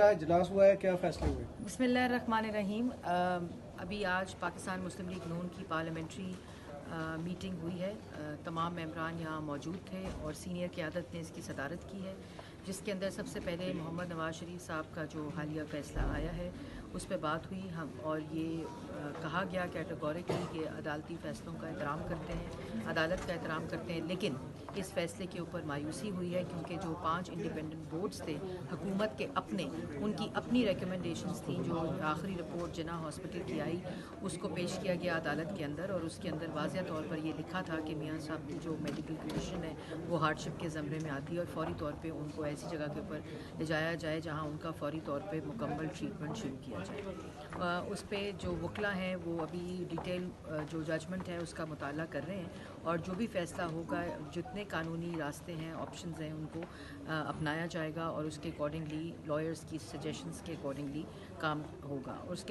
इजलास हुआ है, क्या फैसले हुए? बिस्मिल्लाहिर्रहमानिर्रहीम। अभी आज पाकिस्तान मुस्लिम लीग नून की पार्लियामेंट्री मीटिंग हुई है। तमाम मेंबरान यहाँ मौजूद थे और सीनियर क़यादत ने इसकी सदारत की है, जिसके अंदर सबसे पहले मोहम्मद नवाज शरीफ साहब का जो हालिया फ़ैसला आया है उस पर बात हुई हम, और ये कहा गया कैटेगोरिकली कि अदालती फ़ैसलों का एहतराम करते हैं, अदालत का एहतराम करते हैं, लेकिन इस फ़ैसले के ऊपर मायूसी हुई है क्योंकि जो 5 इंडिपेंडेंट बोर्ड्स थे हुकूमत के अपने, उनकी अपनी रिकमेंडेशंस थी। जो आखिरी रिपोर्ट जिना हॉस्पिटल की आई उसको पेश किया गया अदालत के अंदर, और उसके अंदर वाज़ह तौर पर ये लिखा था कि मियाँ साहब की जो मेडिकल कंडीशन है वो हार्डशिप के ज़मरे में आती है और फौरी तौर पे उनको ऐसी जगह के ऊपर ले जाया जाए जहाँ उनका फौरी तौर पे मुकम्मल ट्रीटमेंट शुरू किया जाए। उस पर जो वकला हैं वो अभी डिटेल जो जजमेंट है उसका मुताला कर रहे हैं, और जो भी फ़ैसला होगा, जितने कानूनी रास्ते हैं, ऑप्शंस हैं, उनको अपनाया जाएगा और उसके अकॉर्डिंगली लॉयर्स की सजेशंस के अकॉर्डिंगली काम होगा। और उसके